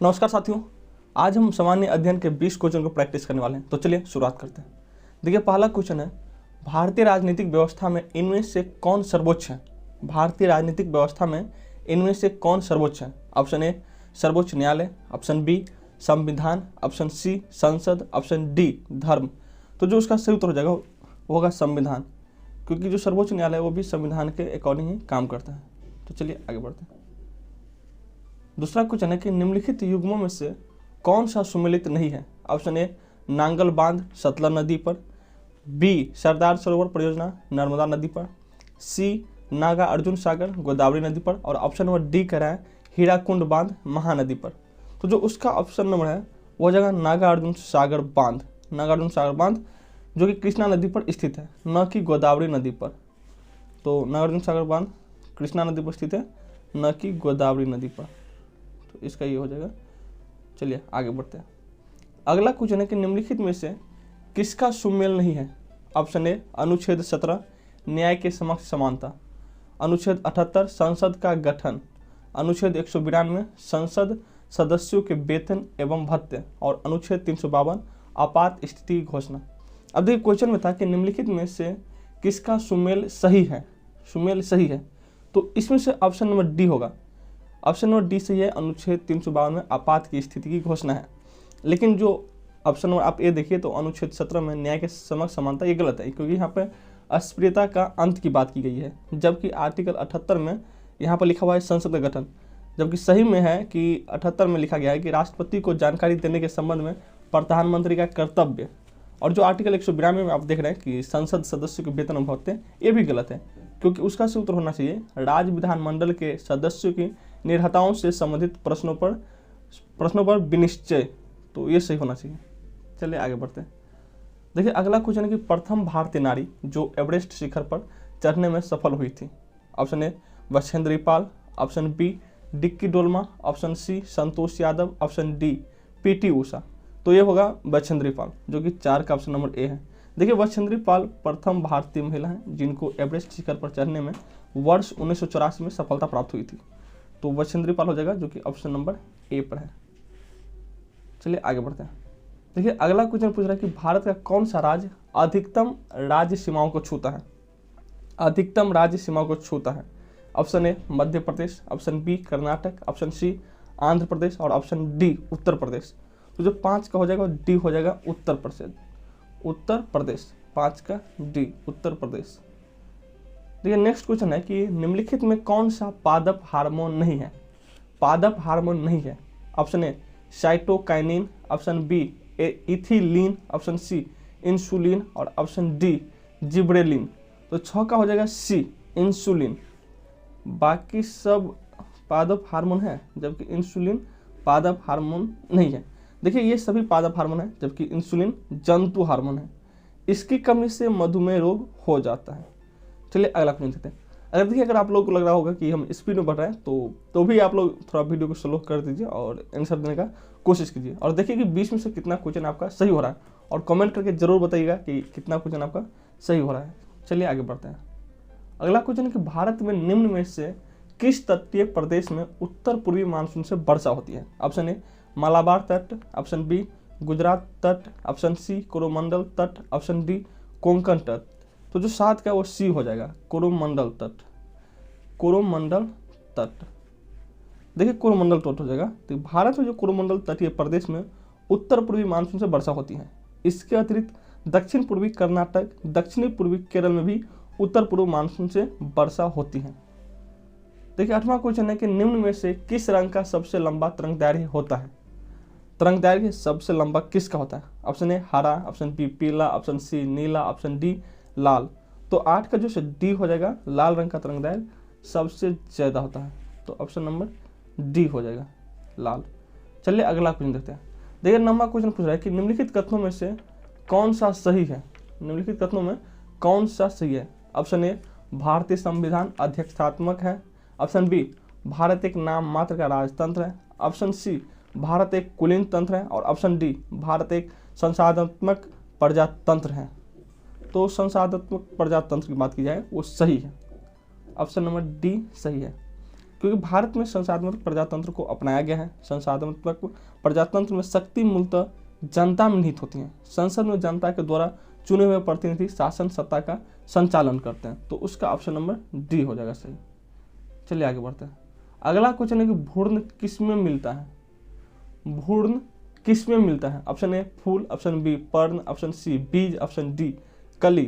नमस्कार साथियों, आज हम सामान्य अध्ययन के 20 क्वेश्चन को प्रैक्टिस करने वाले हैं। तो चलिए शुरुआत करते हैं। देखिए, पहला क्वेश्चन है, भारतीय राजनीतिक व्यवस्था में इनमें से कौन सर्वोच्च है? भारतीय राजनीतिक व्यवस्था में इनमें से कौन सर्वोच्च है? ऑप्शन ए सर्वोच्च न्यायालय, ऑप्शन बी संविधान, ऑप्शन सी संसद, ऑप्शन डी धर्म। तो जो उसका सही उत्तर हो जाएगा वो होगा संविधान, क्योंकि जो सर्वोच्च न्यायालय है वो भी संविधान के अकॉर्डिंग ही काम करता है। तो चलिए आगे बढ़ते हैं। दूसरा क्वेश्चन है कि निम्नलिखित युग्मों में से कौन सा सुमेलित नहीं है? ऑप्शन ए नांगल बांध सतलज नदी पर, बी सरदार सरोवर परियोजना नर्मदा नदी पर, सी नागा अर्जुन सागर गोदावरी नदी पर, और ऑप्शन नंबर डी कह रहा है हीराकुंड बांध महानदी पर। तो जो उसका ऑप्शन नंबर है वो जगह नागा अर्जुन सागर बांध, नागा अर्जुन सागर बांध जो कि कृष्णा नदी पर स्थित है, न कि गोदावरी नदी पर। तो नागा अर्जुन सागर बांध कृष्णा नदी पर स्थित है, न कि गोदावरी नदी पर। तो इसका ये हो जाएगा। चलिए आगे बढ़ते हैं। अगला क्वेश्चन है कि निम्नलिखित में से किसका सुमेल नहीं है? ऑप्शन ए अनुच्छेद 17 न्याय के समक्ष समानता, अनुच्छेद 78 संसद का गठन, अनुच्छेद 192 संसद सदस्यों के वेतन एवं भत्ते, और अनुच्छेद 352 आपात स्थिति की घोषणा। अब देखिए, क्वेश्चन में था कि निम्नलिखित में से किसका सुमेल सही है? सुमेल सही है तो इसमें से ऑप्शन नंबर डी होगा। ऑप्शन नंबर डी सही है, अनुच्छेद 352 में आपात की स्थिति की घोषणा है। लेकिन जो ऑप्शन नंबर आप ए देखिए तो अनुच्छेद 17 में न्याय के समक्ष समानता, ये गलत है, क्योंकि यहाँ पे अस्पृश्यता का अंत की बात की गई है, जबकि आर्टिकल 78 में यहाँ पर लिखा हुआ है संसद का गठन, जबकि सही में है कि 78 में लिखा गया है कि राष्ट्रपति को जानकारी देने के संबंध में प्रधानमंत्री का कर्तव्य। और जो आर्टिकल 192 में आप देख रहे हैं कि संसद सदस्यों के वेतन एवं भत्ते, ये भी गलत है, क्योंकि उसका सही उत्तर होना चाहिए राज्य विधानमंडल के सदस्यों की निर्हताओं से संबंधित प्रश्नों पर विनिश्चय। तो ये सही होना चाहिए। चलिए आगे बढ़ते हैं। देखिए, अगला क्वेश्चन है कि प्रथम भारतीय नारी जो एवरेस्ट शिखर पर चढ़ने में सफल हुई थी। Option A Bachendri Pal, option B Dicky Dolma, option C Santosh Yadav, option D PT Usha. तो ये होगा बछेंद्री पाल, जो कि 4 का ऑप्शन नंबर ए है। देखिए, बछेंद्री पाल प्रथम भारतीय महिला हैं जिनको एवरेस्ट शिखर पर चढ़ने में वर्ष 1984 में सफलता प्राप्त हुई थी। तो बछेंद्री पाल हो जाएगा, जो कि ऑप्शन नंबर ए पर है। चलिए आगे बढ़ते हैं। देखिए, अगला क्वेश्चन पूछ रहा है कि भारत का कौन सा राज्य अधिकतम राज्य सीमाओं को छूता है? अधिकतम राज्य सीमाओं को छूता है। Option A Madhya Pradesh, option B Karnataka, option C Andhra Pradesh, और ऑप्शन डी उत्तर प्रदेश। तो जो 5 का हो जाएगा डी हो जाएगा उत्तर प्रदेश। उत्तर प्रदेश 5 का डी उत्तर प्रदेश। देखिए, नेक्स्ट क्वेश्चन है कि निम्नलिखित में कौन सा पादप हार्मोन नहीं है? पादप हार्मोन नहीं है। Option A cytokinin, option B ethylene, option C insulin, और ऑप्शन डी जिब्रेलिन। तो 6 का हो जाएगा सी इंसुलिन। बाकी सब पादप हार्मोन है, जबकि इंसुलिन पादप हार्मोन नहीं है। देखिए, ये सभी पादप हार्मोन है, जबकि इंसुलिन जंतु हार्मोन है। इसकी कमी से मधुमेह रोग हो जाता है। चलिए अगला क्वेश्चन देखते हैं। अगर आप लोगों को लग रहा होगा कि हम स्पीड में बढ़ रहे हैं तो भी आप लोग थोड़ा वीडियो को स्लो कर दीजिए और आंसर देने का कोशिश कीजिए, और देखिए कि 20 में से कितना क्वेश्चन आपका सही हो रहा है, और कमेंट करके जरूर बताइएगा कि कितना क्वेश्चन आपका सही हो रहा है। चलिए आगे बढ़ते हैं। अगला क्वेश्चन है कि भारत में निम्न में से किस तटीय प्रदेश में उत्तर पूर्वी मानसून से वर्षा होती है? ऑप्शन ए मालाबार तट, ऑप्शन बी गुजरात तट, ऑप्शन सी कोरोमंडल तट, ऑप्शन डी कोंकण तट। तो जो 7 का वो सी हो जाएगा कोरोमंडल तट। कोरोमंडल तट, देखिए कोरोमंडल तट हो जाएगा। तो भारत में जो कोरोमंडल तटीय प्रदेश में उत्तर पूर्वी मानसून से वर्षा होती है। इसके अतिरिक्त दक्षिण पूर्वी कर्नाटक, दक्षिणी पूर्वी केरल में भी उत्तर पूर्व मानसून से वर्षा होती है। देखिए, 8वां क्वेश्चन है कि निम्न में से किस रंग का सबसे लंबा तरंगदैर्घ्य होता है? तरंगदैर्घ्य सबसे लंबा किसका होता है? ऑप्शन ए हरा, ऑप्शन बी पीला, ऑप्शन सी नीला, ऑप्शन डी लाल। तो 8 का जो डी हो जाएगा, लाल रंग का तरंगदैर्घ्य सबसे ज्यादा होता है। तो ऑप्शन नंबर डी हो जाएगा लाल। चलिए अगला क्वेश्चन देखते हैं। देखिए, 9वां क्वेश्चन पूछ रहा है कि निम्नलिखित कथनों में से कौन सा सही है? निम्नलिखित कथनों में कौन सा सही है? ऑप्शन ए भारतीय संविधान अध्यक्षात्मक है, ऑप्शन बी भारत एक नाम मात्र का राजतंत्र है, ऑप्शन सी भारत एक कुलीन तंत्र है, और ऑप्शन डी भारत एक संसाधनात्मक प्रजातंत्र है। तो संसाधनात्मक प्रजातंत्र की बात की जाए वो सही है। ऑप्शन नंबर डी सही है। क्योंकि भारत में संसदात्मक प्रजातंत्र को अपनाया गया है। संसदात्मक प्रजातंत्र में शक्ति मूलतः जनता में निहित होती है। संसद में जनता के द्वारा चुने हुए प्रतिनिधि शासन सत्ता का संचालन करते हैं। तो उसका ऑप्शन नंबर डी हो जाएगा सही। चलिए आगे बढ़ते हैं। अगला क्वेश्चन है कि भ्रूण किस में मिलता है? भ्रूण किस में मिलता है? ऑप्शन ए फूल, ऑप्शन बी पर्ण, ऑप्शन सी बीज, ऑप्शन डी कली।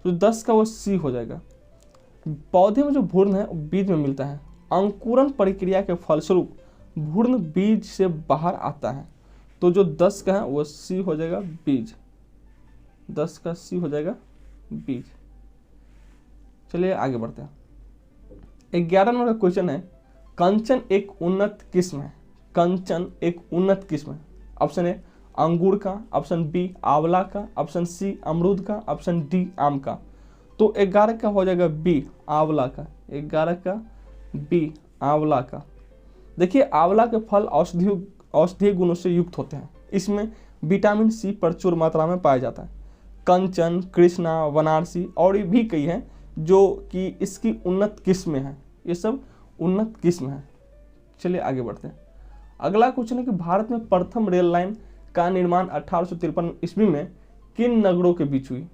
तो 10 का वो सी हो जाएगा। पौधे में जो भ्रूण है वो बीज में मिलता है। अंकुरण प्रक्रिया के फलस्वरूप भ्रूण बीज से बाहर आता है। तो जो 10 का है वो सी हो जाएगा बीज। 10 का सी हो जाएगा बीज। चलिए आगे बढ़ते हैं। 11 नंबर का क्वेश्चन है, कंचन एक उन्नत किस्म है। कंचन एक उन्नत किस्म है। ऑप्शन ए अंगूर का, ऑप्शन बी आंवला का, ऑप्शन सी अमरूद का, ऑप्शन डी आम का। तो 11 का हो जाएगा बी आंवला का। 11 का बी आंवला का। देखिए आंवला के फल औषधीय गुणों से युक्त होते हैं। इसमें विटामिन सी प्रचुर मात्रा में पाया जाता है। कंचन, कृष्णा, बनारसी और भी कई हैं जो कि इसकी उन्नत किस्में हैं। ये सब उन्नत किस्म है। चलिए आगे बढ़ते हैं। अगला क्वेश्चन है कि भारत में प्रथम रेल लाइन का निर्माण 1853 ईस्वी में किन नगरों के बीच हुई?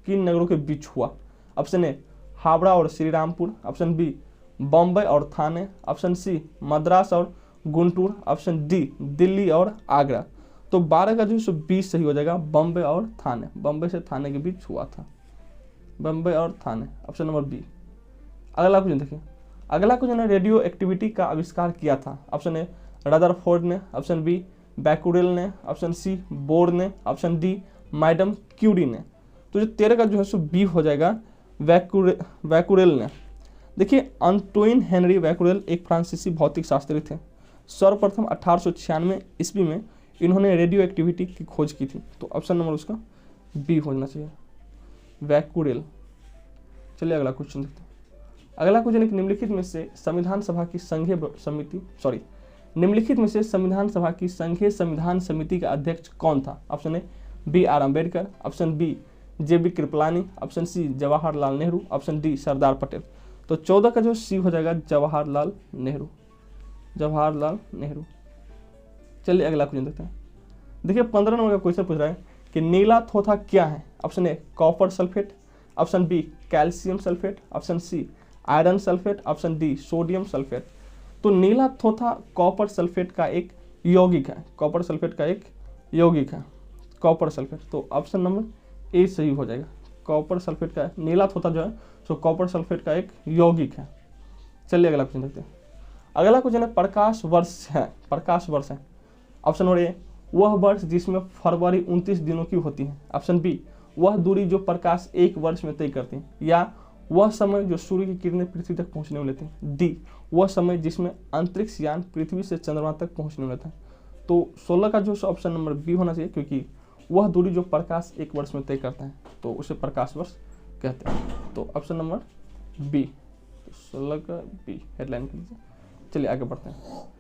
किन नगरों के बीच हुआ? ऑप्शन ए हावड़ा और श्रीरामपुर, ऑप्शन बी बम्बई और थाने, ऑप्शन सी मद्रास और गुंटूर, ऑप्शन डी दिल्ली और आगरा। तो 12 का जो 20 सही हो जाएगा बम्बई और थाने। बम्बई से थाने के बीच हुआ था। बम्बई और थाने, ऑप्शन नंबर बी। अगला क्वेश्चन देखिए। अगला क्वेश्चन है रेडियो एक्टिविटी का आविष्कार किया था। ऑप्शन ए रदरफोर्ड ने, ऑप्शन बी बैकुरेल ने, ऑप्शन सी बोर ने, ऑप्शन डी मैडम क्यूरी ने। तो जो 13 का जो है सो बी हो जाएगा बैकुरेल ने। देखिए अंटोइन हेनरी बैकुरेल एक फ्रांसीसी भौतिक शास्त्री थे। सर्वप्रथम 1896 ईस्वी में इन्होंने रेडियो एक्टिविटी की खोज की थी। तो ऑप्शन नंबर उसका बी होना चाहिए बैकुरेल। चलिए अगला क्वेश्चन देखते हैं। अगला क्वेश्चन एक निम्नलिखित में से संविधान सभा की संघीय संविधान समिति का अध्यक्ष कौन था? Option A B R Ambedkar, option B JB Kripalani, option C Jawaharlal Nehru, option D Sardar Patel. तो 14 का जो सी हो जाएगा जवाहरलाल नेहरू। जवाहरलाल नेहरू। चलिए अगला क्वेश्चन देखते हैं। देखिए 15 नंबर का क्वेश्चन पूछ रहा है कि नीला थोथा क्या है? Option A copper sulphate, option B calcium sulphate, option C iron sulphate, option D sodium sulphate. तो नीला थोथा कॉपर सल्फेट का एक यौगिक है। कॉपर सल्फेट का एक यौगिक है कॉपर सल्फेट। तो ऑप्शन नंबर ए सही हो जाएगा। कॉपर सल्फेट का नीला थोथा जो है सो कॉपर सल्फेट का एक यौगिक है। चलिए अगला क्वेश्चन देखते हैं। अगला क्वेश्चन है प्रकाश वर्ष है। प्रकाश वर्ष है। ऑप्शन नंबर ए वह वर्ष जिसमें फरवरी 29 दिनों की होती है, ऑप्शन बी वह दूरी जो प्रकाश एक वर्ष में तय करती है, या वह समय जो सूर्य की किरणें पृथ्वी तक पहुंचने में लेते हैं, डी वह समय जिसमें अंतरिक्ष यान पृथ्वी से चंद्रमा तक पहुंचने में लेता है। तो 16 का जो ऑप्शन नंबर बी होना चाहिए, क्योंकि वह दूरी जो प्रकाश एक वर्ष में तय करता है तो उसे प्रकाश वर्ष कहते हैं। तो ऑप्शन नंबर बी, 16 का बी हेडलाइन कर लीजिए। चलिए आगे बढ़ते हैं।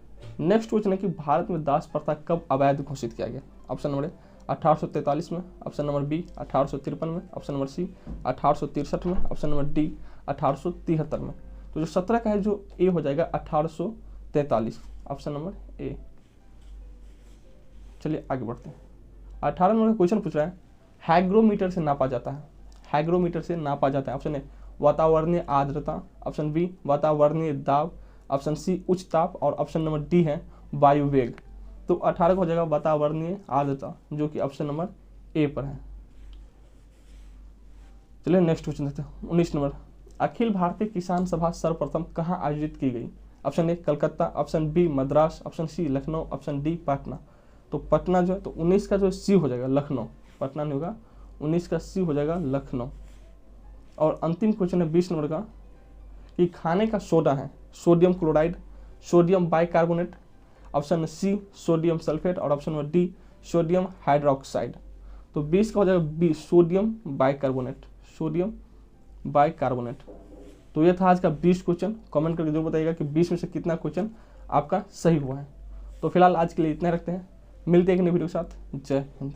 नेक्स्ट क्वेश्चन है कि भारत में दास प्रथा कब अवैध घोषित किया गया? ऑप्शन नंबर ए 1843 में, ऑप्शन नंबर बी 1853 में, ऑप्शन नंबर सी 1863 में, ऑप्शन नंबर डी 1873 में। तो जो 17 का है जो ए हो जाएगा 1843, ऑप्शन नंबर ए। चलिए आगे बढ़ते हैं। 18 नंबर का क्वेश्चन पूछ रहा है हैग्रोमीटर से नापा जाता है। हैग्रोमीटर से नापा जाता है। ऑप्शन ए वातावरणीय आर्द्रता, ऑप्शन बी वातावरणीय दाब, ऑप्शन सी उच्च ताप और ऑप्शन नंबर डी है वायु वेग। तो 18 को हो जाएगा वातावरणीय आर्द्रता, जो कि ऑप्शन नंबर ए पर है। चलिए नेक्स्ट क्वेश्चन देखते हैं। 19 नंबर अखिल भारतीय किसान सभा सर्वप्रथम कहाँ आयोजित की गई? Option A Calcutta, option B Madras, option C Lucknow, option D Patna. तो पटना जो है तो 19 का जो सी हो जाएगा लखनऊ। पटना नहीं होगा, 19 का सी हो जाएगा लखनऊ। और अंतिम क्वेश्चन है 20 नंबर का कि खाने का सोडा है sodium chloride, sodium bicarbonate, option C sodium sulphate और option number D sodium hydroxide. तो 20 का हो जाएगा B sodium bicarbonate. Sodium bicarbonate. तो ये था आज का 20 क्वेश्चन। कमेंट करके जरूर बताइएगा कि 20 में से कितना क्वेश्चन आपका सही हुआ है। तो फिलहाल आज के लिए इतना रखते हैं, मिलते हैं एक नई वीडियो के साथ। जय हिंद।